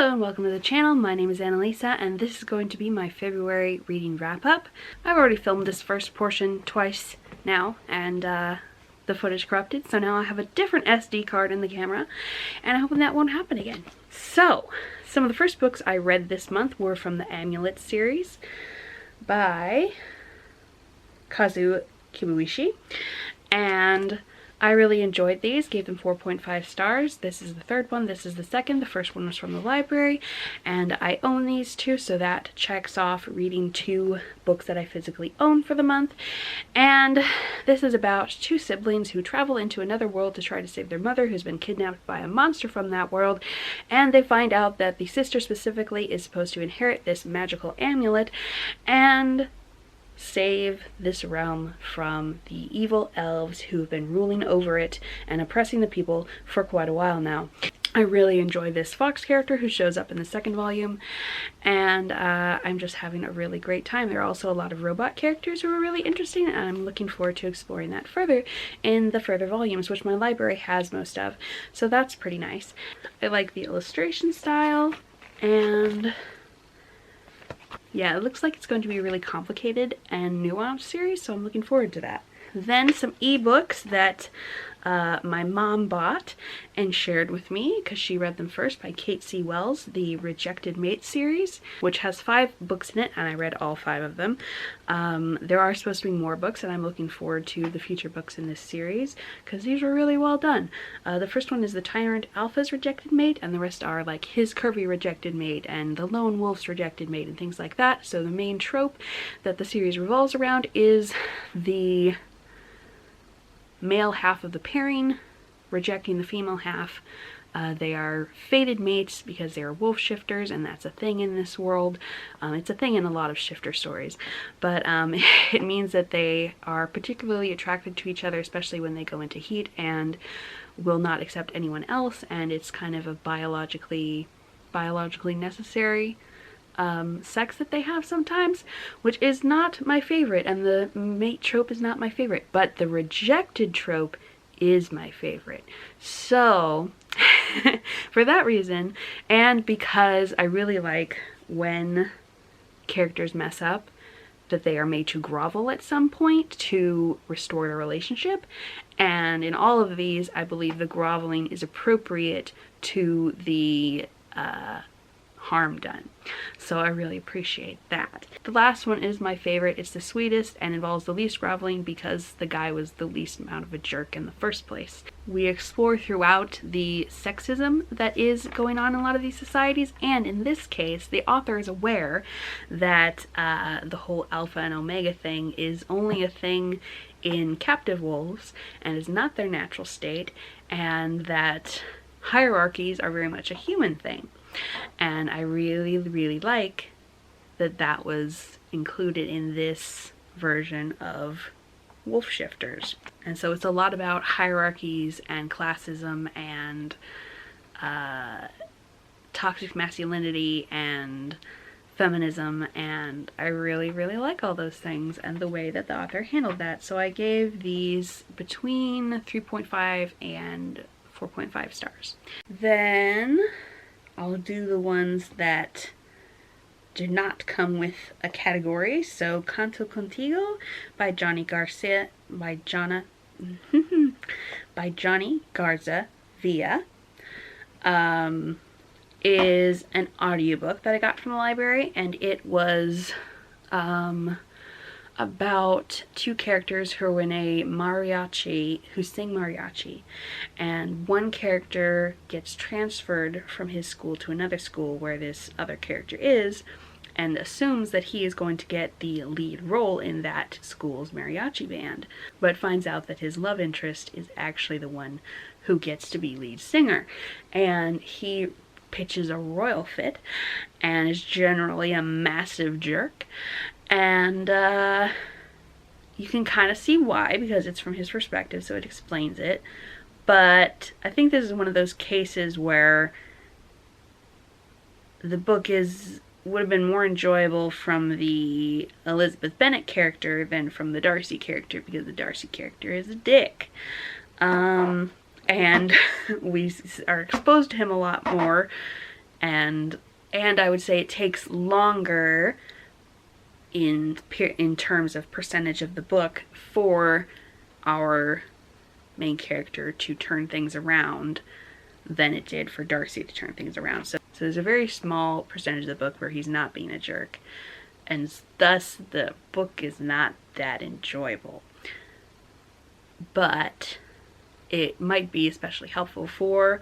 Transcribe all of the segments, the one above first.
Hello and welcome to the channel. My name is Annalisa and this is going to be my February reading wrap-up. I've already filmed this first portion twice now and the footage corrupted, so now I have a different SD card in the camera and I'm hoping that won't happen again. So, some of the first books I read this month were from the Amulet series by Kazuo Kibuishi, and I really enjoyed these, gave them 4.5 stars. This is the third one, this is the second. The first one was from the library, and I own these two, so that checks off reading 2 books that I physically own for the month. And this is about 2 siblings who travel into another world to try to save their mother, who's been kidnapped by a monster from that world, and they find out that the sister specifically is supposed to inherit this magical amulet and save this realm from the evil elves who've been ruling over it and oppressing the people for quite a while now. I really enjoy this fox character who shows up in the second volume, and I'm just having a really great time. There are also a lot of robot characters who are really interesting, and I'm looking forward to exploring that further in the further volumes, which my library has most of, so that's pretty nice. I like the illustration style, and yeah, it looks like it's going to be a really complicated and nuanced series, so I'm looking forward to that. Then some ebooks that my mom bought and shared with me because she read them first, by Kate C. Wells, the Rejected Mate series, which has 5 books in it, and I read all 5 of them. There are supposed to be more books, and I'm looking forward to the future books in this series because these were really well done. The first one is the Tyrant Alpha's Rejected Mate, and the rest are like His Curvy Rejected Mate and the Lone Wolf's Rejected Mate and things like that. So the main trope that the series revolves around is the male half of the pairing rejecting the female half. They are fated mates because they are wolf shifters, and that's a thing in this world. It's a thing in a lot of shifter stories, but it means that they are particularly attracted to each other, especially when they go into heat, and will not accept anyone else, and it's kind of a biologically necessary sex that they have sometimes, which is not my favorite, and the mate trope is not my favorite, but the rejected trope is my favorite. So for that reason, and because I really like when characters mess up, that they are made to grovel at some point to restore the relationship, and in all of these I believe the groveling is appropriate to the harm done. So I really appreciate that. The last one is my favorite. It's the sweetest and involves the least groveling because the guy was the least amount of a jerk in the first place. We explore throughout the sexism that is going on in a lot of these societies, and in this case the author is aware that the whole alpha and omega thing is only a thing in captive wolves and is not their natural state, and that hierarchies are very much a human thing. And I really like that that was included in this version of wolf shifters. And so it's a lot about hierarchies and classism and toxic masculinity and feminism, and I really like all those things and the way that the author handled that. So I gave these between 3.5 and 4.5 stars. Then I'll do the ones that do not come with a category. So Canto Contigo by Johnny Garza Villa is an audiobook that I got from the library, and it was about 2 characters who are in a mariachi, who sing mariachi, and one character gets transferred from his school to another school where this other character is, and assumes that he is going to get the lead role in that school's mariachi band, but finds out that his love interest is actually the one who gets to be lead singer, and he pitches a royal fit and is generally a massive jerk. And you can kind of see why, because it's from his perspective, so it explains it. But I think this is one of those cases where the book would have been more enjoyable from the Elizabeth Bennet character than from the Darcy character, because the Darcy character is a dick. And we are exposed to him a lot more and I would say it takes longer in terms of percentage of the book for our main character to turn things around than it did for Darcy to turn things around. So there's a very small percentage of the book where he's not being a jerk, and thus the book is not that enjoyable. But it might be especially helpful for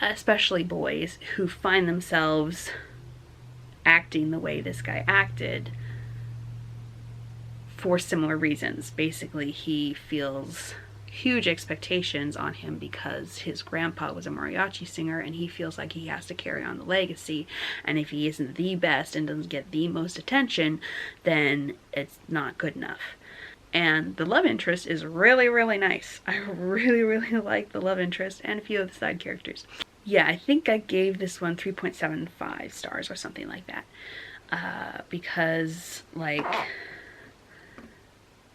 especially boys who find themselves acting the way this guy acted for similar reasons. Basically, he feels huge expectations on him because his grandpa was a mariachi singer, and he feels like he has to carry on the legacy, and if he isn't the best and doesn't get the most attention, then it's not good enough. And the love interest is really, really nice. I really, really like the love interest and a few of the side characters. Yeah, I think I gave this one 3.75 stars or something like that, because like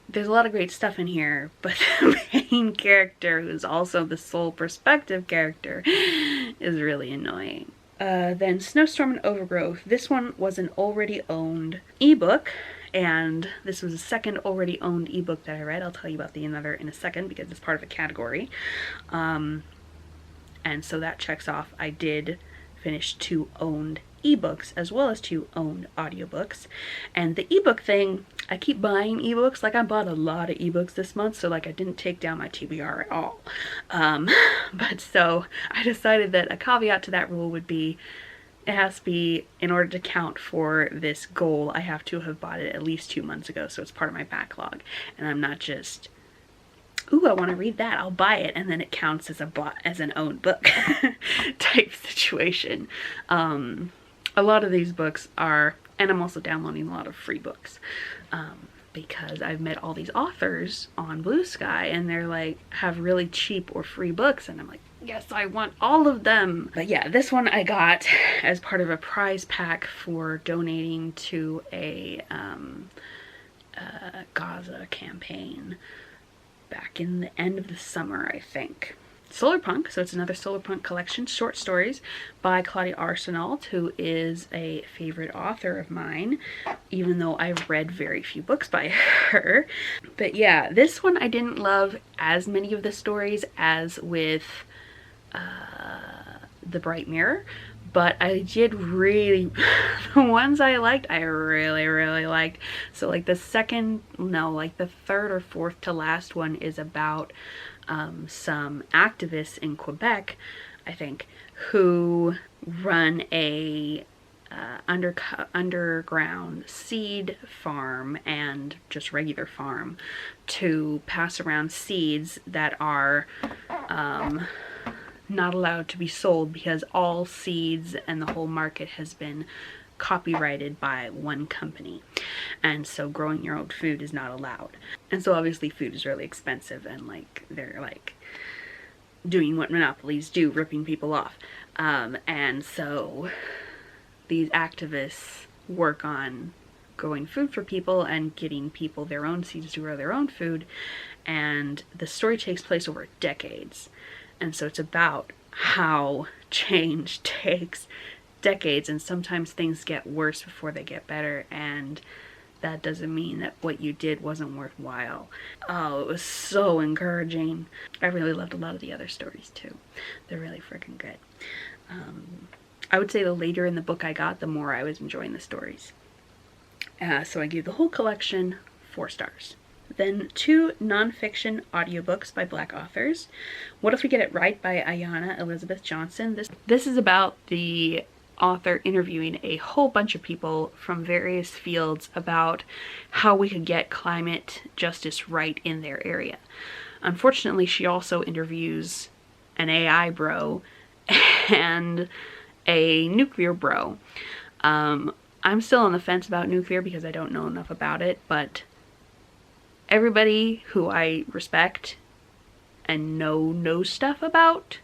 there's a lot of great stuff in here, but the main character, who's also the sole perspective character, is really annoying. Then Snowstorm and Overgrowth. This one was an already owned ebook, and this was the second already owned ebook that I read. I'll tell you about the other in a second because it's part of a category. And so that checks off. I did finish 2 owned ebooks as well as 2 owned audiobooks. And the ebook thing, I keep buying ebooks. Like, I bought a lot of ebooks this month, so like I didn't take down my TBR at all. But so I decided that a caveat to that rule would be it has to be, in order to count for this goal, I have to have bought it at least 2 months ago, so it's part of my backlog. And I'm not just, ooh, I want to read that, I'll buy it, and then it counts as an owned book type situation. A lot of these books are, and I'm also downloading a lot of free books, because I've met all these authors on Blue Sky, and they're like, have really cheap or free books, and I'm like, yes, I want all of them. But yeah, this one I got as part of a prize pack for donating to a Gaza campaign back in the end of the summer, I think. Solarpunk, so it's another Solarpunk collection, short stories by Claudia Arsenault, who is a favorite author of mine, even though I've read very few books by her. But yeah, this one I didn't love as many of the stories as with The Bright Mirror, but I did really, the ones I liked, I really, really liked. So like the third or fourth to last one is about some activists in Quebec, I think, who run a underground seed farm and just regular farm to pass around seeds that are not allowed to be sold because all seeds and the whole market has been copyrighted by one company, and so growing your own food is not allowed. And so obviously food is really expensive, and like they're like doing what monopolies do, ripping people off, and so these activists work on growing food for people and getting people their own seeds to grow their own food. And the story takes place over decades, and so it's about how change takes decades, and sometimes things get worse before they get better, and that doesn't mean that what you did wasn't worthwhile. Oh, it was so encouraging. I really loved a lot of the other stories too. They're really freaking good. I would say the later in the book I got, the more I was enjoying the stories. So I gave the whole collection 4 stars. Then 2 nonfiction audiobooks by Black authors. What If We Get It Right by Ayanna Elizabeth Johnson. This is about the author interviewing a whole bunch of people from various fields about how we could get climate justice right in their area. Unfortunately, she also interviews an AI bro and a nuclear bro. I'm still on the fence about nuclear because I don't know enough about it, but everybody who I respect and knows stuff about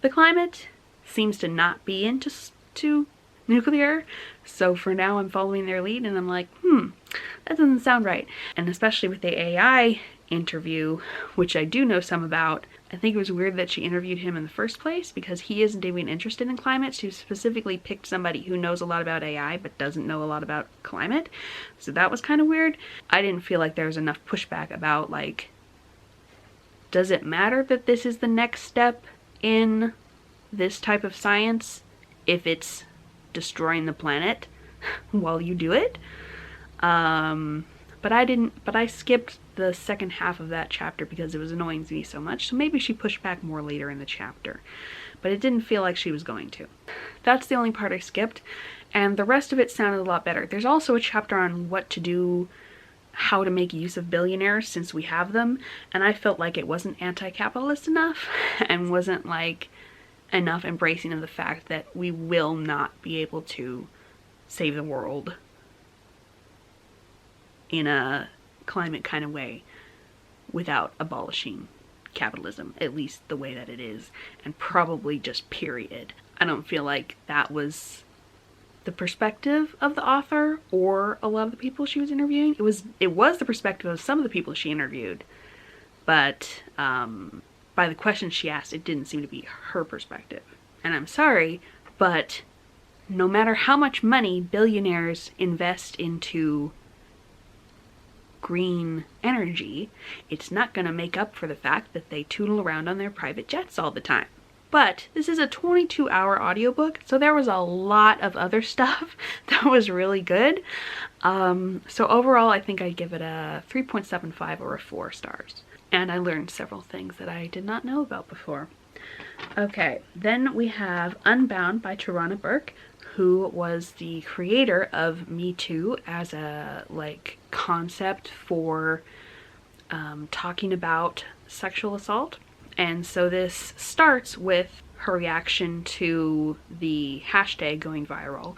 the climate seems to not be into nuclear. So for now I'm following their lead, and I'm like, that doesn't sound right. And especially with the AI interview, which I do know some about. I think it was weird that she interviewed him in the first place because he isn't even interested in climate. She specifically picked somebody who knows a lot about AI but doesn't know a lot about climate. So that was kind of weird. I didn't feel like there was enough pushback about, like, does it matter that this is the next step in this type of science if it's destroying the planet while you do it? But I skipped the second half of that chapter because it was annoying to me so much. So maybe she pushed back more later in the chapter, but it didn't feel like she was going to. That's the only part I skipped, and the rest of it sounded a lot better. There's also a chapter on what to do, how to make use of billionaires since we have them, and I felt like it wasn't anti-capitalist enough and wasn't like enough embracing of the fact that we will not be able to save the world in a climate kind of way without abolishing capitalism, at least the way that it is, and probably just period. I don't feel like that was the perspective of the author or a lot of the people she was interviewing. It was the perspective of some of the people she interviewed, but by the questions she asked, it didn't seem to be her perspective. And I'm sorry, but no matter how much money billionaires invest into green energy, it's not going to make up for the fact that they tootle around on their private jets all the time. But this is a 22-hour audiobook, so there was a lot of other stuff that was really good. So overall, I think I'd give it a 3.75 or a 4 stars. And I learned several things that I did not know about before. Okay, then we have Unbound by Tarana Burke, who was the creator of Me Too as a concept for talking about sexual assault. And so this starts with her reaction to the hashtag going viral,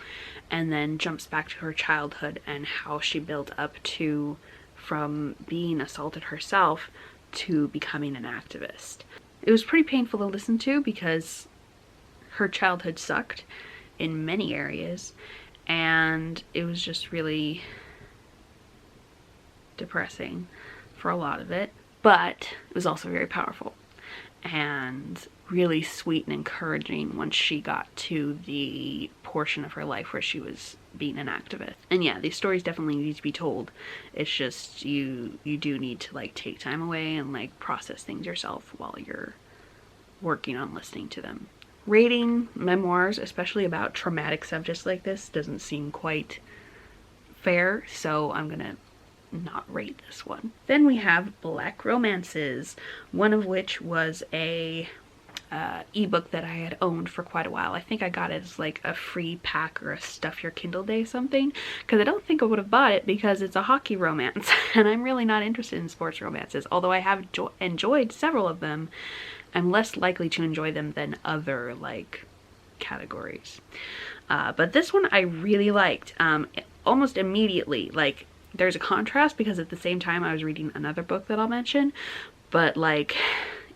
and then jumps back to her childhood and how she built up to from being assaulted herself to becoming an activist. It was pretty painful to listen to because her childhood sucked in many areas, and it was just really depressing for a lot of it, but it was also very powerful and really sweet and encouraging once she got to the portion of her life where she was being an activist. And yeah, these stories definitely need to be told. It's just you do need to take time away and process things yourself while you're working on listening to them. Rating memoirs, especially about traumatic subjects like this, doesn't seem quite fair, so I'm gonna not rate this one. Then we have Black Romances, one of which was a ebook that I had owned for quite a while. I think I got it as a free pack or a stuff your Kindle day something, because I don't think I would have bought it because it's a hockey romance and I'm really not interested in sports romances. Although I have enjoyed several of them, I'm less likely to enjoy them than other categories. But this one I really liked. Almost immediately, there's a contrast because at the same time I was reading another book that I'll mention, but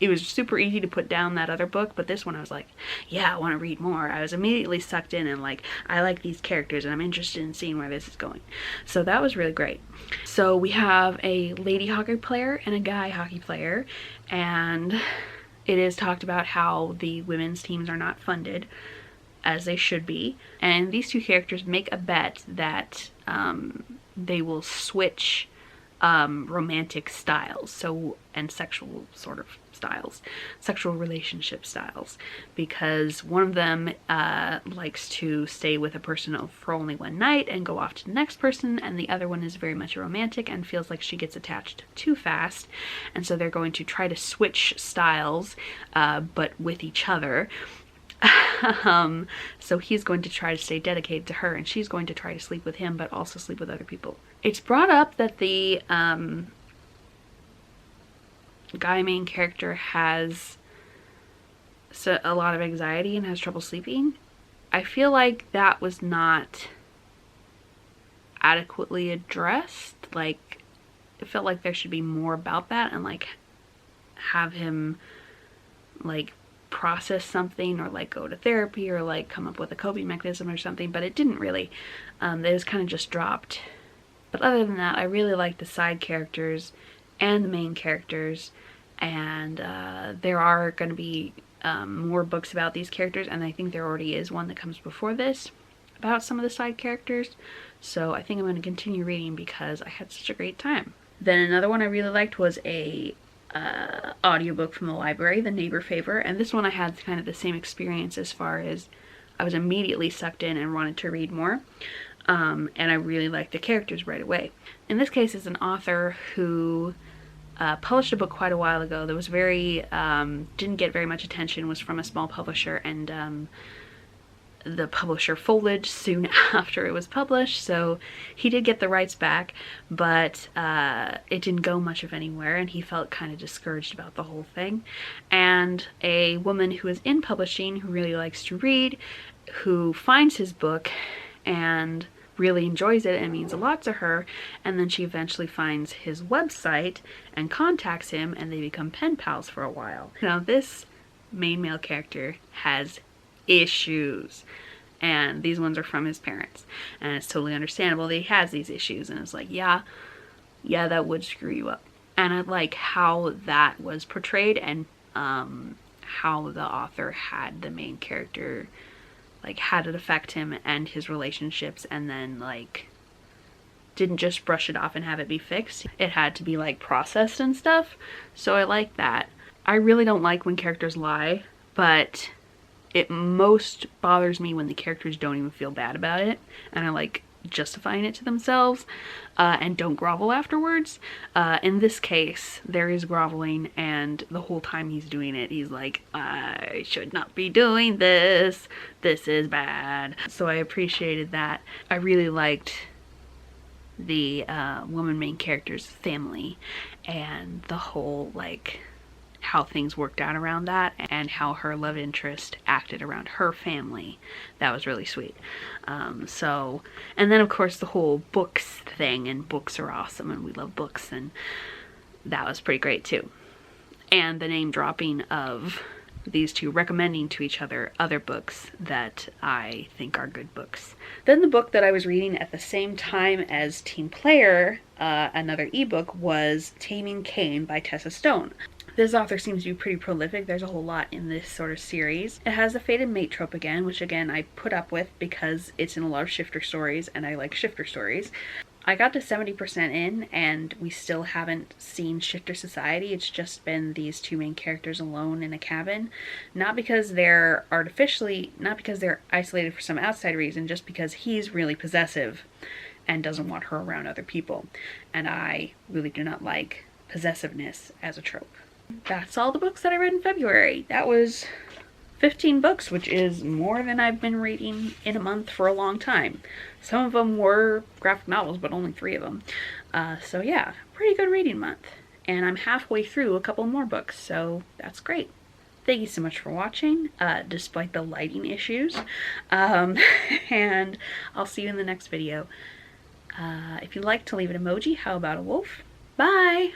it was super easy to put down that other book, but this one I was like, yeah, I want to read more. I was immediately sucked in and I like these characters and I'm interested in seeing where this is going. So that was really great. So we have a lady hockey player and a guy hockey player, and it is talked about how the women's teams are not funded as they should be, and these two characters make a bet that they will switch romantic styles, and sexual sort of styles, sexual relationship styles, because one of them likes to stay with a person for only one night and go off to the next person, and the other one is very much a romantic and feels like she gets attached too fast, and so they're going to try to switch styles but with each other. So he's going to try to stay dedicated to her, and she's going to try to sleep with him but also sleep with other people. It's brought up that the guy main character has a lot of anxiety and has trouble sleeping. I feel like that was not adequately addressed. It felt like there should be more about that and have him process something or go to therapy or come up with a coping mechanism or something, but it didn't really. It was kind of just dropped. But other than that, I really liked the side characters and the main characters, and there are going to be more books about these characters, and I think there already is one that comes before this about some of the side characters, so I think I'm going to continue reading because I had such a great time. Then another one I really liked was a audiobook from the library, The Neighbor Favor, and this one I had kind of the same experience as far as I was immediately sucked in and wanted to read more, and I really liked the characters right away. In this case, it's an author who published a book quite a while ago that was very, didn't get very much attention, was from a small publisher, and the publisher folded soon after it was published, so he did get the rights back, but it didn't go much of anywhere, and he felt kind of discouraged about the whole thing. And a woman who is in publishing, who really likes to read, who finds his book and really enjoys it and means a lot to her, and then she eventually finds his website and contacts him, and they become pen pals for a while. Now this main male character has issues, and these ones are from his parents, and it's totally understandable that he has these issues, and it's like, yeah, that would screw you up. And I like how that was portrayed, and how the author had the main character, like, had it affect him and his relationships, and then like didn't just brush it off and have it be fixed. It had to be like processed and stuff, so I like that. I really don't like when characters lie, but it most bothers me when the characters don't even feel bad about it and are like justifying it to themselves, and don't grovel afterwards. In this case, there is groveling, and the whole time he's doing it, he's like, I should not be doing this. This is bad. So I appreciated that. I really liked the woman main character's family and the whole, like, how things worked out around that, and how her love interest acted around her family. That was really sweet. And then of course the whole books thing, and books are awesome and we love books, and that was pretty great too. And the name dropping of these two recommending to each other other books that I think are good books. Then the book that I was reading at the same time as Teen Player, another ebook, was Taming Cain by Tessa Stone. This author seems to be pretty prolific. There's a whole lot in this sort of series. It has the fated mate trope again, which again I put up with because it's in a lot of shifter stories and I like shifter stories. I got to 70% in and we still haven't seen shifter society. It's just been these two main characters alone in a cabin. Not because they're isolated for some outside reason, just because he's really possessive and doesn't want her around other people. And I really do not like possessiveness as a trope. That's all the books that I read in February. That was 15 books, which is more than I've been reading in a month for a long time. Some of them were graphic novels, but only 3 of them. So yeah, pretty good reading month. And I'm halfway through a couple more books, so that's great. Thank you so much for watching, despite the lighting issues. And I'll see you in the next video. If you'd like to leave an emoji, how about a wolf? Bye!